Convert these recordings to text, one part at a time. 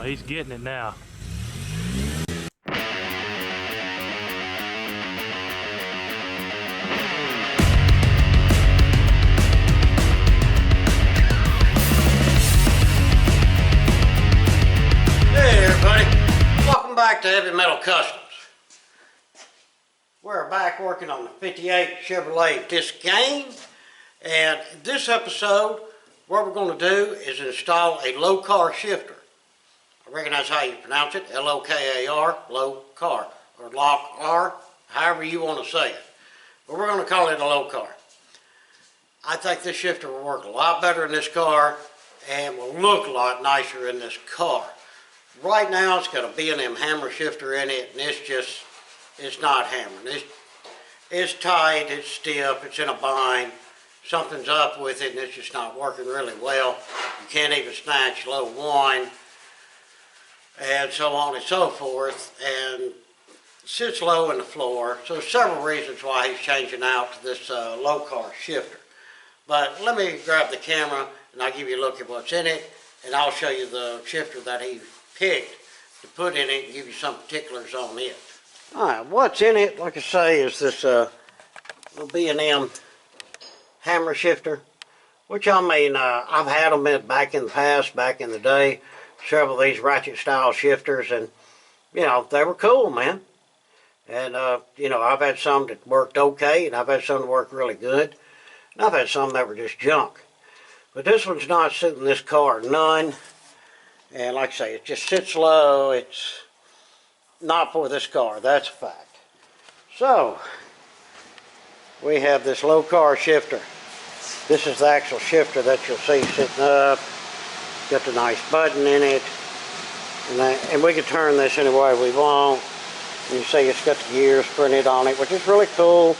he's getting it now. Hey everybody, welcome back to Heavy Metal Customs. We're back working on the 58 Chevrolet disc game, and this episode what we're going to do is install a Lokar shifter. I reckon that's how you pronounce it, L-O-K-A-R, Lokar, or Lokar, however you want to say it. But we're going to call it a Lokar. I think this shifter will work a lot better in this car and will look a lot nicer in this car. Right now it's got a B&M hammer shifter in it, and it's not hammering. It's tight, it's stiff, it's in a bind. Something's up with it and it's just not working really well. You can't even snatch low one, and so on and so forth, and it sits low in the floor. So there's several reasons why he's changing out to this Lokar shifter. But let me grab the camera and I'll give you a look at what's in it, and I'll show you the shifter that he picked to put in it and give you some particulars on it. Alright, what's in it, like I say, is this little B&M hammer shifter, which I mean, I've had them back in the past, back in the day, several of these ratchet style shifters, and you know, they were cool, man. And you know, I've had some that worked okay, and I've had some that worked really good, and I've had some that were just junk. But this one's not suiting this car none. And like I say, it just sits low. It's not for this car, that's a fact. So, we have this Lokar shifter. This is the actual shifter that you'll see sitting up. Got the nice button in it. And we can turn this any way we want. And you see it's got the gears printed on it, which is really cool.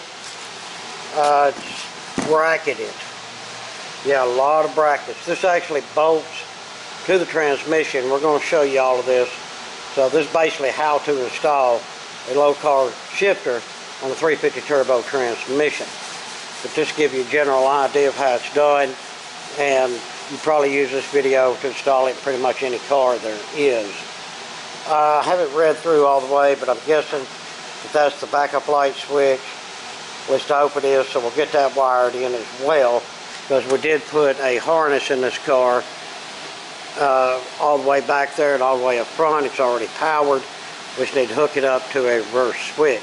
It's bracketed. Yeah, a lot of brackets. This actually bolts to the transmission. We're going to show you all of this. So this is basically how to install a Lokar shifter on a 350 turbo transmission. But just to give you a general idea of how it's done, and you probably use this video to install it in pretty much any car there is. I haven't read through all the way, but I'm guessing that that's the backup light switch, which I hope it is, so we'll get that wired in as well, because we did put a harness in this car all the way back there and all the way up front. It's already powered. We just need to hook it up to a reverse switch.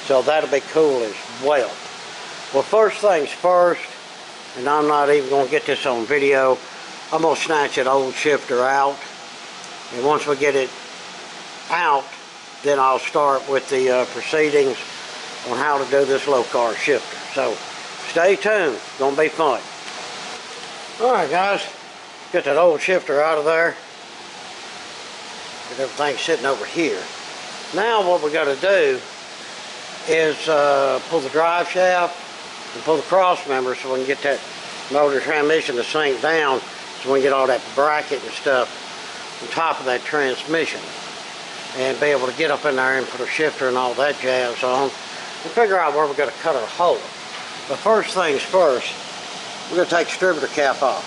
So that'll be cool as well. Well, first things first, and I'm not even going to get this on video, I'm going to snatch that old shifter out. And once we get it out, then I'll start with the proceedings on how to do this Lokar shifter. So stay tuned. It's going to be fun. Alright guys, get that old shifter out of there. Get everything sitting over here. Now what we got to do is pull the drive shaft and pull the cross member so we can get that motor transmission to sink down, so we can get all that bracket and stuff on top of that transmission and be able to get up in there and put a shifter and all that jazz on and figure out where we're going to cut our hole. But first things first, we're going to take the distributor cap off,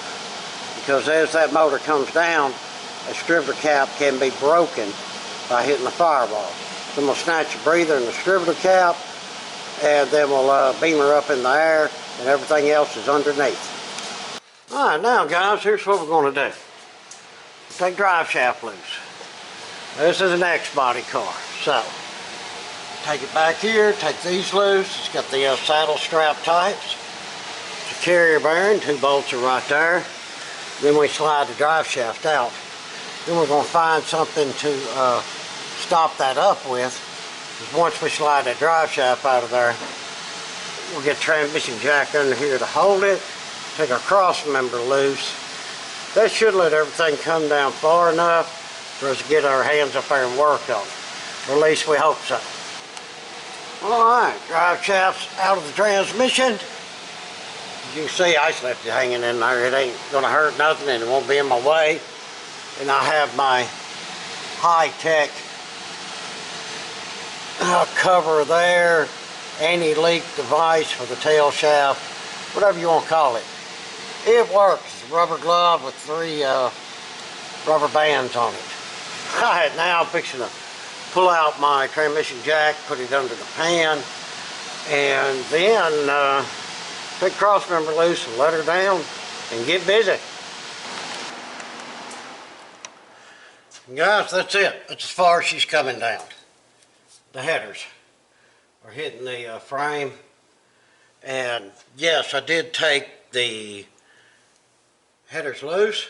because as that motor comes down, a distributor cap can be broken by hitting the firewall. Then we'll snatch the breather and the distributor cap, and then we'll beam her up in the air, and everything else is underneath. Alright, now guys, here's what we're going to do. Take drive shaft loose. This is an X-body car, so take it back here, take these loose. It's got the saddle strap types. The carrier bearing, 2 bolts are right there. Then we slide the drive shaft out. Then we're going to find something to stop that up with. Because once we slide that drive shaft out of there, we'll get the transmission jack under here to hold it. Take our cross member loose. That should let everything come down far enough for us to get our hands up there and work on it. Or at least we hope so. Alright, drive shaft's out of the transmission. As you can see, I just left it hanging in there. It ain't going to hurt nothing and it won't be in my way. And I have my high-tech cover there, anti-leak device for the tail shaft, whatever you want to call it. It works. It's a rubber glove with 3 rubber bands on it. Alright, now I'm fixing to pull out my transmission jack, put it under the pan, and then take cross member loose and let her down and get busy. Guys, that's it. That's as far as she's coming down. The headers are hitting the frame. And yes, I did take the headers loose,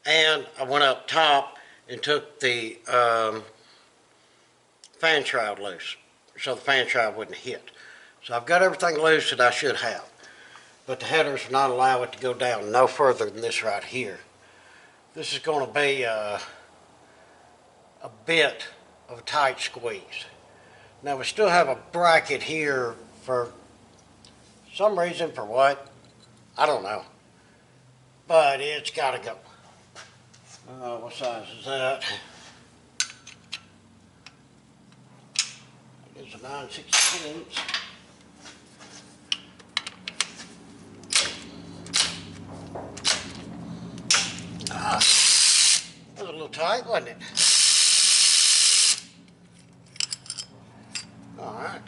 and I went up top and took the fan shroud loose so the fan shroud wouldn't hit. So I've got everything loose that I should have, but the headers will not allow it to go down no further than this right here. This is going to be a bit of a tight squeeze. Now we still have a bracket here for some reason, for what, I don't know, but it's got to go. What size is that? It's a 9/16. That was a little tight, wasn't it? Alright.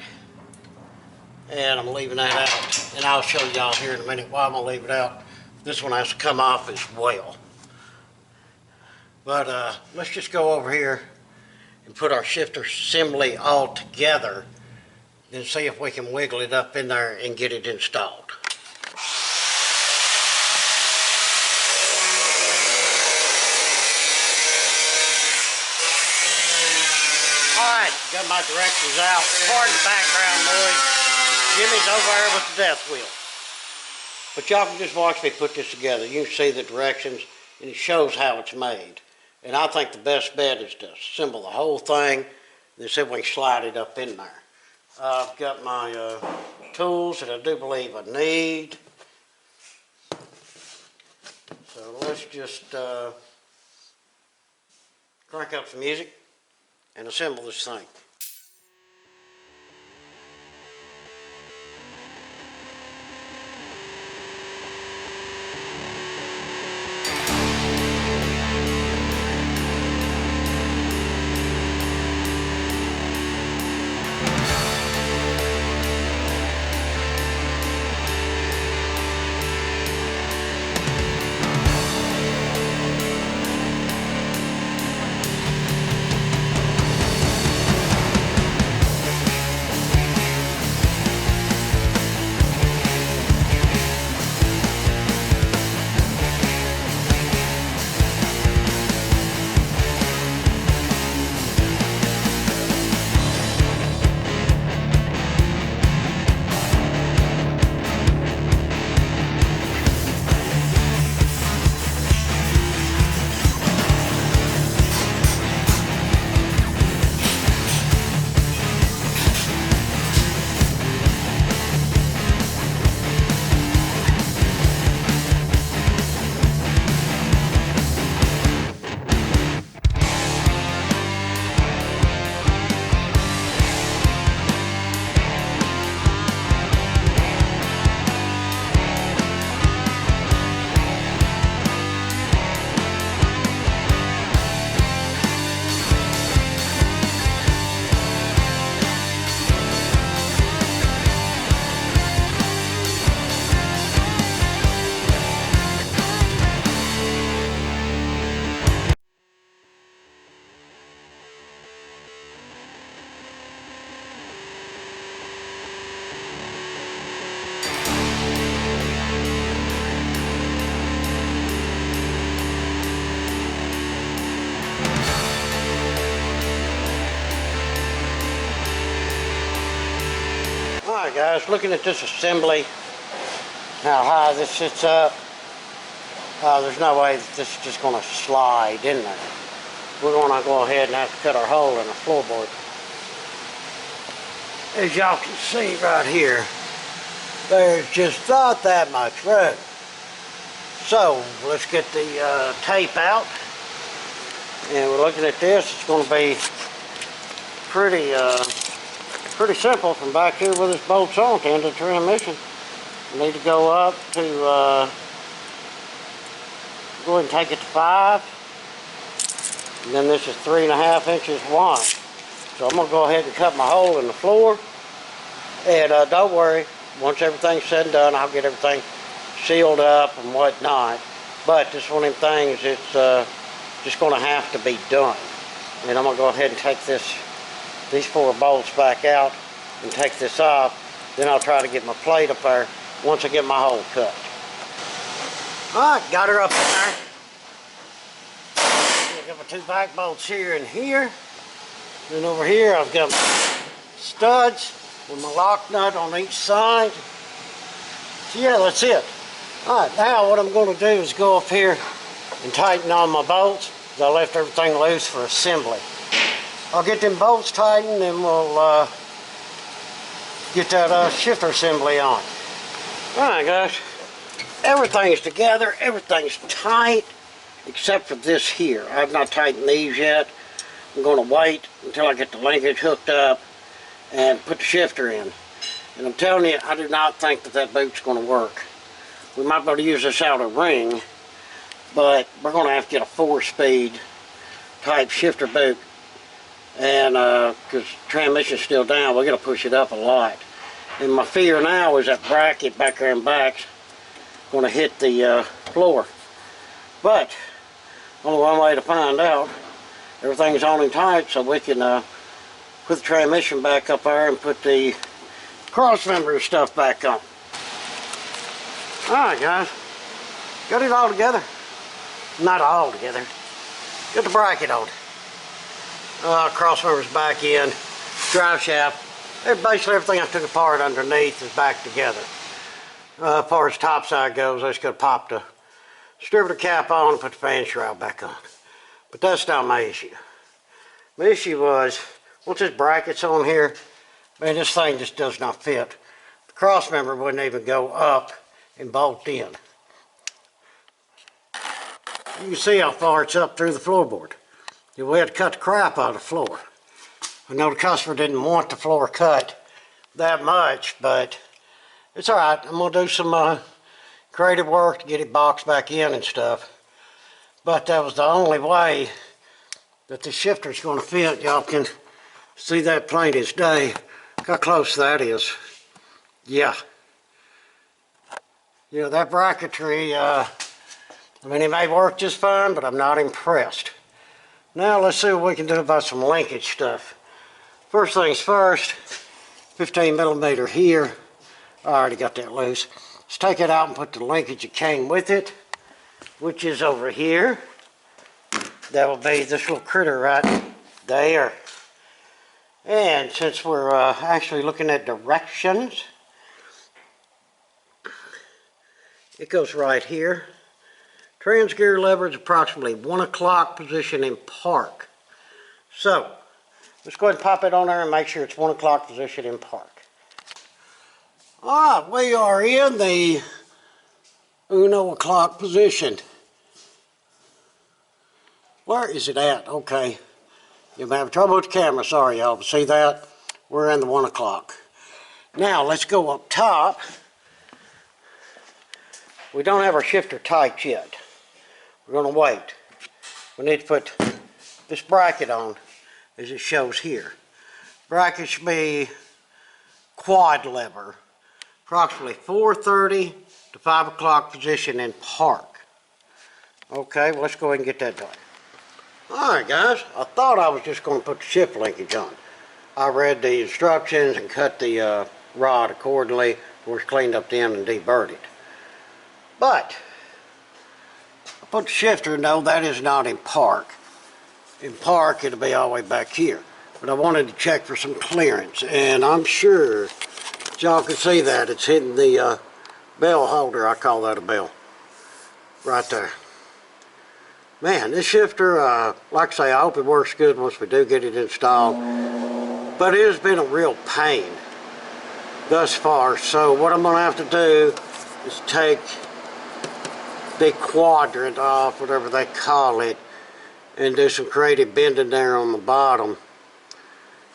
And I'm leaving that out. And I'll show y'all here in a minute why I'm going to leave it out. This one has to come off as well. But let's just go over here and put our shifter assembly all together and see if we can wiggle it up in there and get it installed. Alright, got my directions out. Pardon the background noise. Jimmy's over there with the death wheel. But y'all can just watch me put this together. You can see the directions and it shows how it's made. And I think the best bet is to assemble the whole thing and see if we can slide it up in there. I've got my tools that I do believe I need. So let's just crank up the music and assemble this thing. Alright guys, looking at this assembly, how high this sits up, there's no way that this is just going to slide in there. We're going to go ahead and have to cut our hole in the floorboard. As y'all can see right here, there's just not that much room. So let's get the tape out, and we're looking at this. It's going to be pretty simple from back here where this bolts on to the transmission. You need to go up to go ahead and take it to 5, And then this is 3.5 inches wide. So I'm going to go ahead and cut my hole in the floor. And don't worry, once everything's said and done, I'll get everything sealed up and whatnot. But this is one of them things, it's just going to have to be done. And I'm going to go ahead and take these 4 bolts back out and take this off. Then I'll try to get my plate up there once I get my hole cut. Alright, got her up in there. I've got my 2 back bolts here and here. Then over here I've got my studs with my lock nut on each side. So yeah, that's it. Alright, now what I'm going to do is go up here and tighten on my bolts. I left everything loose for assembly. I'll get them bolts tightened and we'll get that shifter assembly on. Alright guys, everything's together, everything's tight except for this here. I've not tightened these yet. I'm going to wait until I get the linkage hooked up and put the shifter in. And I'm telling you, I do not think that boot's going to work. We might be able to use this outer ring, but we're going to have to get a 4-speed type shifter boot. And because transmission's still down, we're going to push it up a lot. And my fear now is that bracket back there in back's going to hit the floor. But only one way to find out. Everything's on and tight, so we can put the transmission back up there and put the cross member stuff back on. Alright guys, got it all together. Not all together. Got the bracket on. Cross members back in, drive shaft. Basically everything I took apart underneath is back together. As far as top side goes, I just got to pop the distributor cap on and put the fan shroud back on. But that's not my issue. My issue was, once this bracket's on here, man, this thing just does not fit. The cross member wouldn't even go up and bolt in. You can see how far it's up through the floorboard. We had to cut the crap out of the floor. I know the customer didn't want the floor cut that much, but it's alright. I'm going to do some creative work to get it boxed back in and stuff. But that was the only way that the shifter's going to fit. Y'all can see that plain as day. Look how close that is. Yeah. Yeah, that bracketry, I mean, it may work just fine, but I'm not impressed. Now let's see what we can do about some linkage stuff. First things first, 15mm here. I already got that loose. Let's take it out and put the linkage that came with it, which is over here. That will be this little critter right there. And since we're actually looking at directions, it goes right here. Trans gear lever is approximately 1 o'clock position in park. So, let's go ahead and pop it on there and make sure it's 1 o'clock position in park. Alright, we are in the 1 o'clock position. Where is it at? Okay. You'll have trouble with the camera, sorry y'all, but see that? We're in the 1 o'clock. Now, let's go up top. We don't have our shifter tight yet. We're going to wait. We need to put this bracket on, as it shows here. Bracket should be quad lever, approximately 4:30 to 5 o'clock position in park. Okay, well, let's go ahead and get that done. Alright guys, I thought I was just going to put the shift linkage on. I read the instructions and cut the rod accordingly. Of course, cleaned up the end and deburred it. But I put the shifter, no, that is not in park. In park, it'll be all the way back here. But I wanted to check for some clearance, and I'm sure y'all can see that. It's hitting the bell holder. I call that a bell. Right there. Man, this shifter, like I say, I hope it works good once we do get it installed. But it has been a real pain thus far. So what I'm going to have to do is take the quadrant off, whatever they call it, and do some creative bending there on the bottom.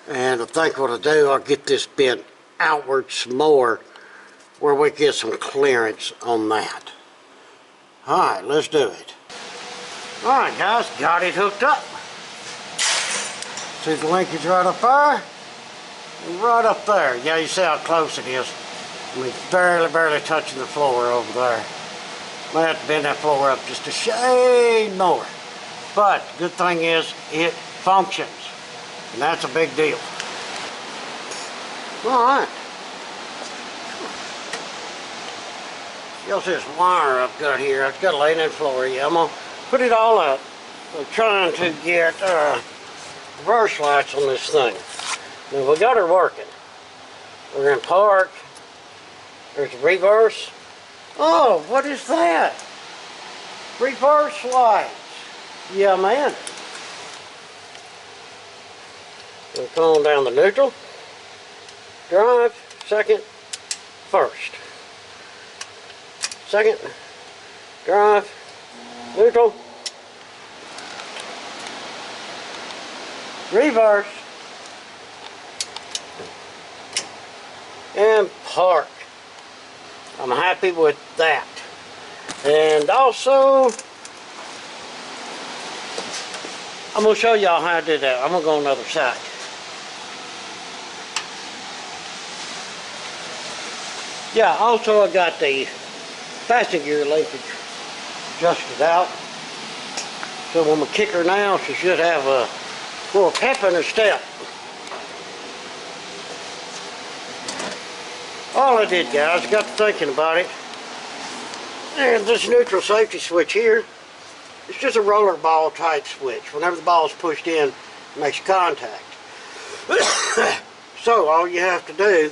And I think what I'll do, I'll get this bent outward some more where we get some clearance on that. Alright, let's do it. Alright guys, got it hooked up. See the linkage right up there? And right up there. Yeah, you see how close it is. I mean, barely touching the floor over there. Might have to bend that floor up just a shade more. But the good thing is it functions. And that's a big deal. Alright. You'll see this wire up good here. I've got to lay in that floor. Yeah, I'm going to put it all up. I'm trying to get reverse lights on this thing. Now we got her working. We're in park. There's a reverse. Oh, what is that? Reverse lights. Yeah, man. We'll come on down the neutral. Drive, second, first. Second, drive, neutral, reverse, and park. I'm happy with that. And also, I'm going to show y'all how I did that. I'm going to go on the other side. Yeah, also I got the fastening gear linkage adjusted out. So when we kick her now, she should have a more pep in her step. All I did, guys, got to thinking about it. And this neutral safety switch here, it's just a roller ball type switch. Whenever the ball is pushed in, it makes contact. So all you have to do,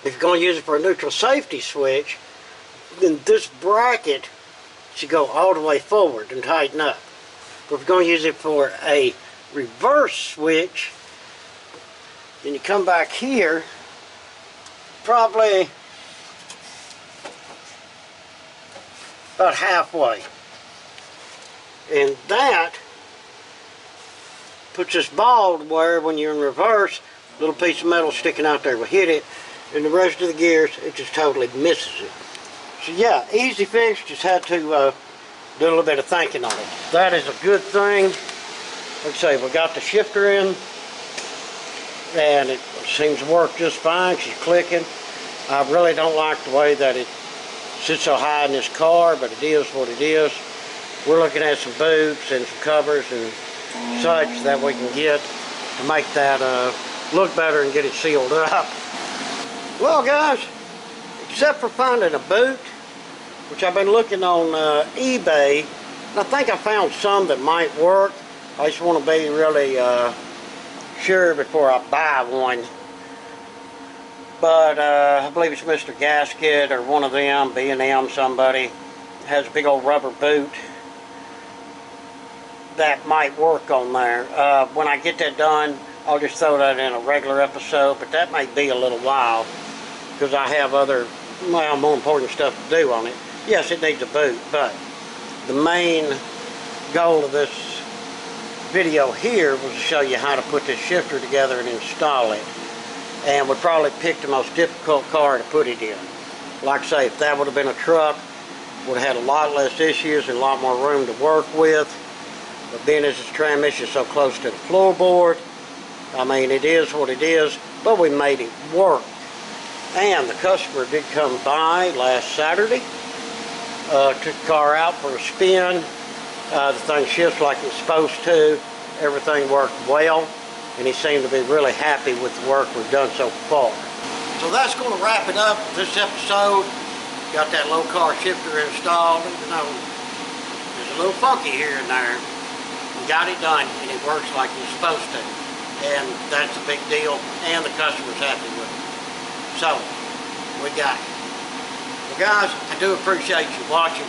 if you're going to use it for a neutral safety switch, then this bracket should go all the way forward and tighten up. But if you're going to use it for a reverse switch, then you come back here, probably about halfway. And that puts this ball where when you're in reverse, a little piece of metal sticking out there will hit it, and the rest of the gears, it just totally misses it. So yeah, easy fix, just had to do a little bit of thinking on it. That is a good thing. Like I say, we got the shifter in, and it seems to work just fine. She's clicking. I really don't like the way that it sits so high in this car, but it is what it is. We're looking at some boots and some covers and such that we can get to make that look better and get it sealed up. Well, guys, except for finding a boot, which I've been looking on eBay, and I think I found some that might work. I just want to be really sure before I buy one. But I believe it's Mr. Gasket or one of them, B&M somebody, has a big old rubber boot that might work on there. When I get that done, I'll just throw that in a regular episode, but that may be a little while because I have other, well, more important stuff to do on it. Yes, it needs a boot, but the main goal of this video here was to show you how to put this shifter together and install it. And would probably pick the most difficult car to put it in. Like I say, if that would have been a truck, would have had a lot less issues and a lot more room to work with. But being as this transmission is so close to the floorboard, I mean, it is what it is, but we made it work. And the customer did come by last Saturday, took the car out for a spin. The thing shifts like it's supposed to. Everything worked well, and he seemed to be really happy with the work we've done so far. So that's going to wrap it up this episode. Got that Lokar shifter installed, even though it's a little funky here and there. We got it done, and it works like it's supposed to. And that's a big deal, and the customer's happy with it. So, we got it. Well, guys, I do appreciate you watching.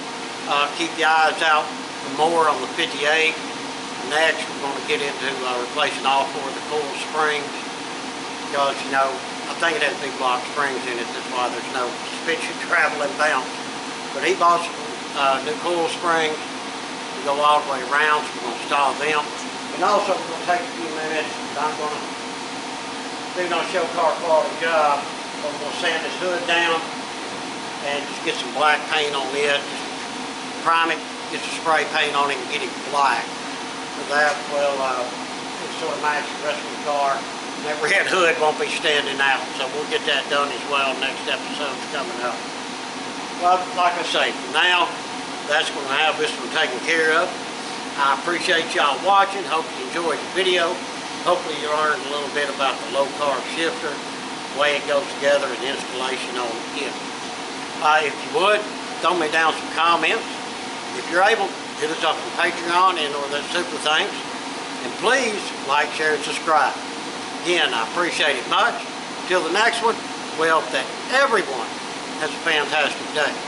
Keep your eyes out for more on the 58. Next, we're going to get into replacing all four of the coil springs. Because, you know, I think it has big block springs in it. That's why there's no suspension travel and bounce. But he bought some new coil springs to go all the way around, so we're going to install them. And also, we're going to take a few minutes. I'm going to do no show car quality job. But we're going to sand this hood down and just get some black paint on it. Just prime it, get some spray paint on it, and get it black. For that, we'll sort of match the rest of the car. That red hood won't be standing out, so we'll get that done as well. Next episode's coming up. Well, like I say, for now, that's going to have this one taken care of. I appreciate y'all watching. Hope you enjoyed the video. Hopefully you learned a little bit about the Lokar shifter, the way it goes together, and installation on it. If you would, throw me down some comments. If you're able, hit us up on Patreon and or the super thanks. And please like, share, and subscribe. Again, I appreciate it much. Till the next one, we hope that everyone has a fantastic day.